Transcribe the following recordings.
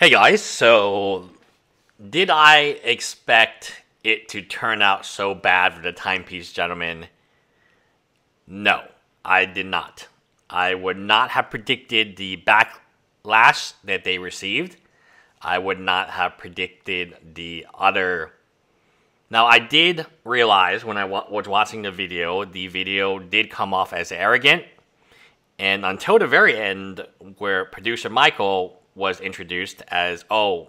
Hey guys, so did I expect it to turn out so bad for the Timepiece Gentlemen? No, I did not. I would not have predicted the backlash that they received. I would not have predicted the other. Now, I did realize when I was watching the video did come off as arrogant. And until the very end, where producer Michael was introduced as, oh,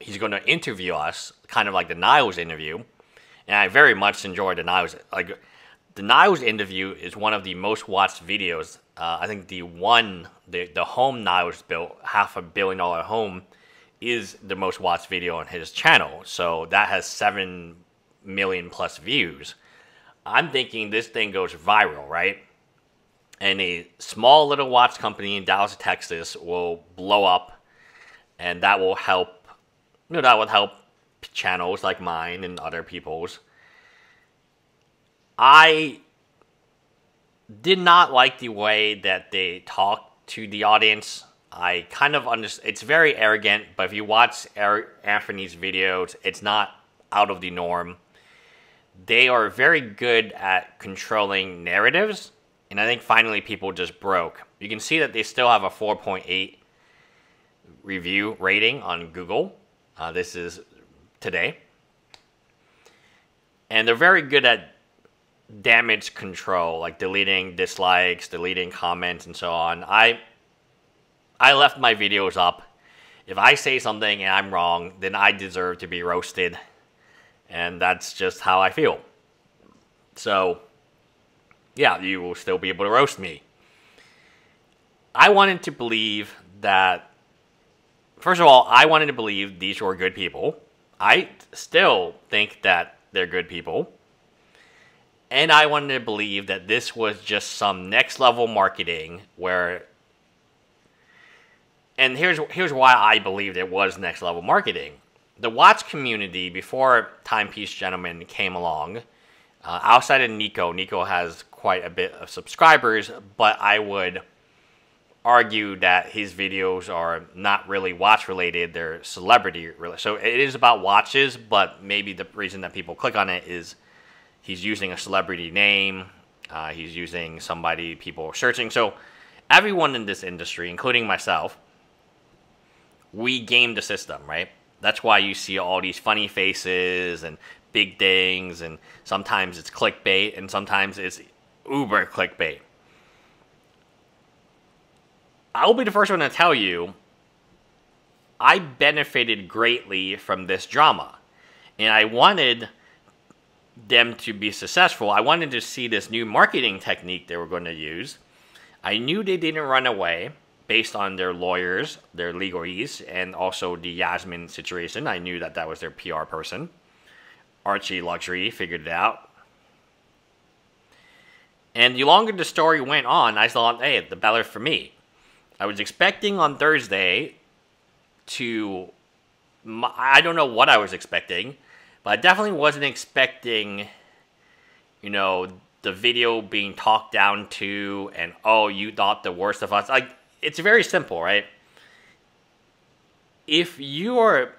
he's going to interview us, kind of like the Niles interview. And I very much enjoyed the Niles. Like, the Niles interview is one of the most watched videos. I think the home Niles built, $500 million home, is the most watched video on his channel. So that has 7 million plus views. I'm thinking this thing goes viral, right? And a small little watch company in Dallas, Texas will blow up, and that will help, that would help channels like mine and other people's. I did not like the way that they talk to the audience. I kind of understand, it's very arrogant, but if you watch Anthony's videos, it's not out of the norm. They are very good at controlling narratives. And I think finally people just broke. You can see that they still have a 4.8 review rating on Google. This is today. And they're very good at damage control, like deleting dislikes, deleting comments, and so on. I left my videos up. If I say something and I'm wrong, then I deserve to be roasted. And that's just how I feel. So yeah, you will still be able to roast me. I wanted to believe that, first of all, I wanted to believe these were good people. I still think that they're good people. And I wanted to believe that this was just some next level marketing where, and here's why I believed it was next level marketing. The watch community, before Timepiece Gentlemen came along, outside of Nico has quite a bit of subscribers, but I would argue that his videos are not really watch related, they're celebrity related. So it is about watches, but maybe the reason that people click on it is he's using a celebrity name, he's using somebody people are searching. So everyone in this industry, including myself, we game the system, right? That's why you see all these funny faces and big things, and sometimes it's clickbait, and sometimes it's uber clickbait. I'll be the first one to tell you, I benefited greatly from this drama, and I wanted them to be successful. I wanted to see this new marketing technique they were going to use. I knew they didn't run away based on their lawyers, their legalese, and also the Yasmin situation. I knew that was their PR person. Archie Luxury figured it out. And the longer the story went on, I thought, hey, the better for me. I was expecting on Thursday I don't know what I was expecting, but I definitely wasn't expecting, the video being talked down to and, oh, you thought the worst of us. Like, it's very simple, right? If you're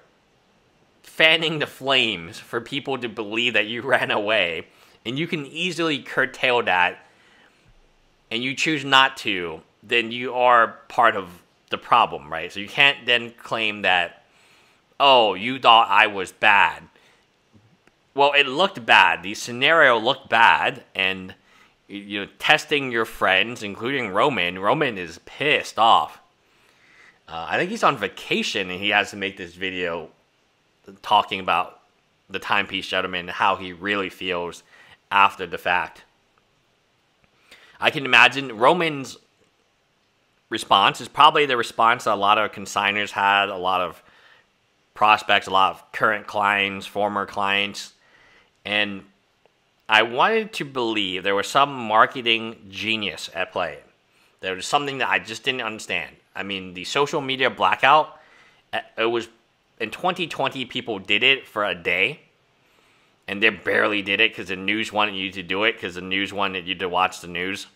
fanning the flames for people to believe that you ran away, and you can easily curtail that, and you choose not to, then you are part of the problem, right? So you can't then claim that, oh, you thought I was bad. Well, it looked bad. The scenario looked bad, and testing your friends, including Roman. Roman is pissed off. I think he's on vacation, and he has to make this video talking about the Timepiece Gentlemen, how he really feels after the fact. I can imagine Roman's response is probably the response that a lot of consigners had, a lot of prospects, a lot of current clients, former clients, and I wanted to believe there was some marketing genius at play. There was something that I just didn't understand. I mean, the social media blackout, it was in 2020, people did it for a day, and they barely did it because the news wanted you to do it because the news wanted you to watch the news.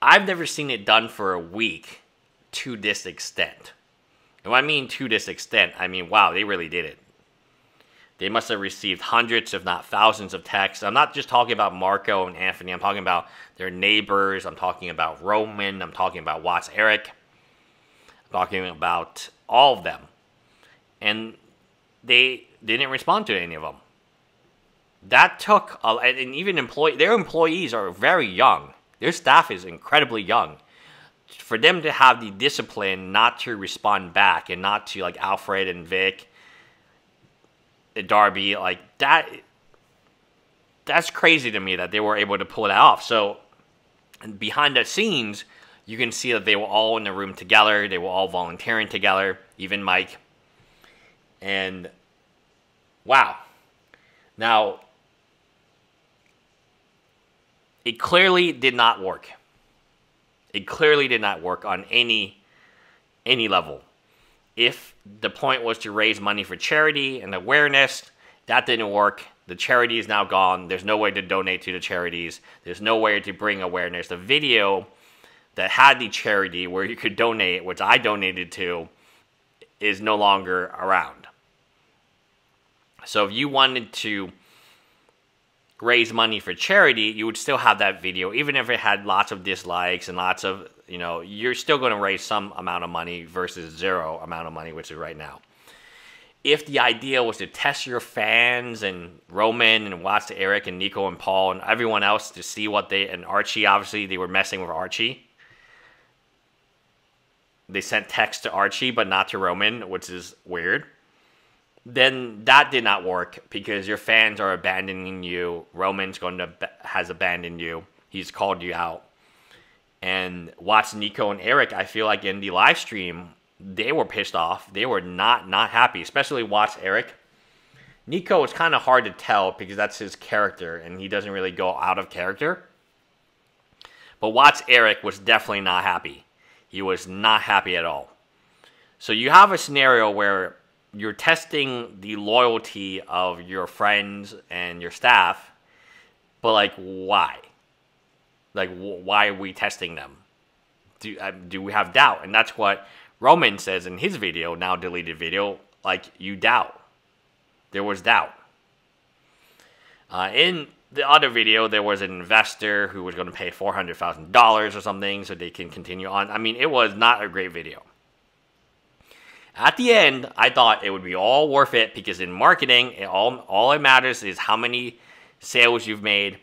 I've never seen it done for a week to this extent. And when I mean to this extent, I mean, wow, they really did it. They must have received hundreds, if not thousands, of texts. I'm not just talking about Marco and Anthony. I'm talking about their neighbors. I'm talking about Roman. I'm talking about Watts Eric. I'm talking about all of them. And they didn't respond to any of them. That took, and even their employees are very young. Their staff is incredibly young. For them to have the discipline not to respond back and not to, like, Alfred and Vic, Darby, like, that's crazy to me that they were able to pull that off. So behind the scenes, you can see that they were all in the room together. They were all volunteering together, even Mike. And wow. Now, it clearly did not work. It clearly did not work on any level. If the point was to raise money for charity and awareness, that didn't work. The charity is now gone. There's no way to donate to the charities. There's no way to bring awareness. The video that had the charity where you could donate, which I donated to, is no longer around. So if you wanted to raise money for charity, you would still have that video, even if it had lots of dislikes and lots of, you're still going to raise some amount of money versus zero amount of money, which is right now. If the idea was to test your fans and Roman and Watts Eric and Nico and Paul and everyone else to see what and Archie, obviously they were messing with Archie. They sent text to Archie, but not to Roman, which is weird. Then that did not work because your fans are abandoning you. Roman's has abandoned you. He's called you out. And Watts, Nico, and Eric, I feel like in the live stream, they were pissed off. They were not happy, especially Watts Eric. Nico is kind of hard to tell because that's his character, and he doesn't really go out of character. But Watts Eric was definitely not happy. He was not happy at all. So you have a scenario where you're testing the loyalty of your friends and your staff, but, like, why? Like, why are we testing them? Do we have doubt? And that's what Roman says in his video, now deleted video, like, you doubt. There was doubt. In the other video, there was an investor who was going to pay $400,000 or something so they can continue on. I mean, it was not a great video. At the end, I thought it would be all worth it because in marketing, all it matters is how many sales you've made.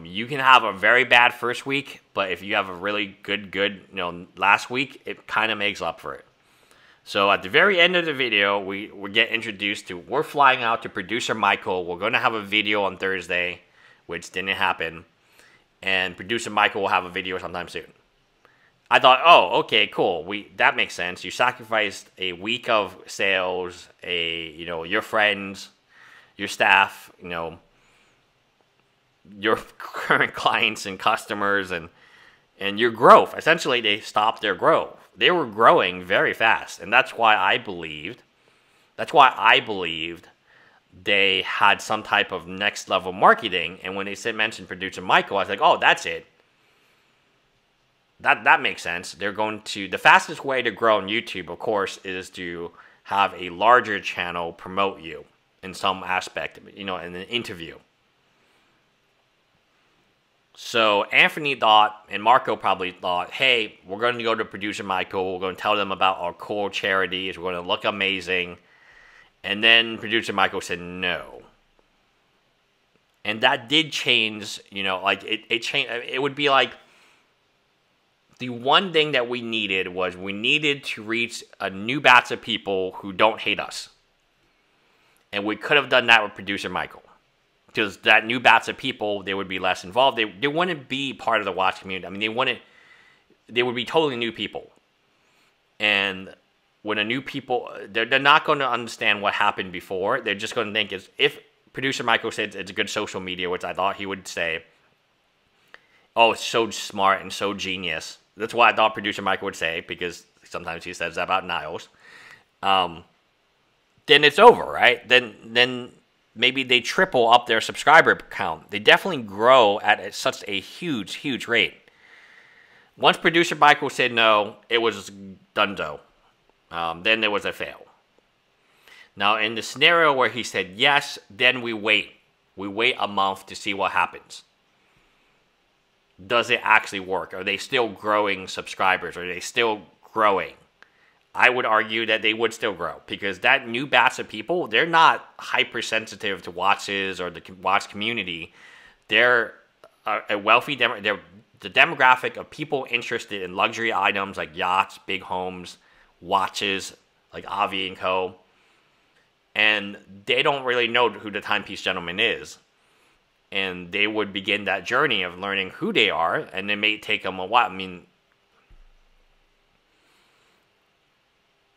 You can have a very bad first week, but if you have a really good, last week, it kind of makes up for it. So at the very end of the video, we get introduced to, we're flying out to producer Michael. We're going to have a video on Thursday, which didn't happen. And producer Michael will have a video sometime soon. I thought, oh, okay, cool. That makes sense. You sacrificed a week of sales, your friends, your staff, your current clients and customers, and your growth. Essentially, they stopped their growth. They were growing very fast, and that's why I believed they had some type of next level marketing. And when they mentioned producer Michael, I was like, oh, that's it. That makes sense. They're going to, the fastest way to grow on YouTube, of course, is to have a larger channel promote you in some aspect, in an interview. So Anthony thought, and Marco probably thought, hey, we're going to go to producer Michael. We're going to tell them about our cool charities. We're going to look amazing. And then producer Michael said no. And that did change, it changed. It would be like, the one thing that we needed was we needed to reach a new batch of people who don't hate us. And we could have done that with producer Michael. Because that new batch of people, they would be less involved. They wouldn't be part of the watch community. I mean, they would be totally new people. And when a new people, they're not going to understand what happened before. They're just going to think, if producer Michael said it's a good social media, which I thought he would say, oh, it's so smart and so genius. That's what I thought producer Michael would say, because sometimes he says that about Niles. Then it's over, right? Then maybe they triple up their subscriber count. They definitely grow at such a huge rate. Once producer Michael said no, it was donezo. then there was a fail. Now, in the scenario where he said yes, then we wait. We wait a month to see what happens. Does it actually work? Are they still growing subscribers? Are they still growing? I would argue that they would still grow because that new batch of people, they're not hypersensitive to watches or the watch community. They're a wealthy they're the demographic of people interested in luxury items like yachts, big homes, watches like Avi and Co. And they don't really know who the Timepiece Gentleman is. And they would begin that journey of learning who they are, and it may take them a while. I mean,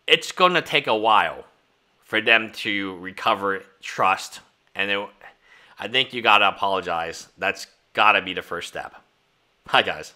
it's going to take a while for them to recover trust. And I think you got to apologize. That's got to be the first step. Hi, guys.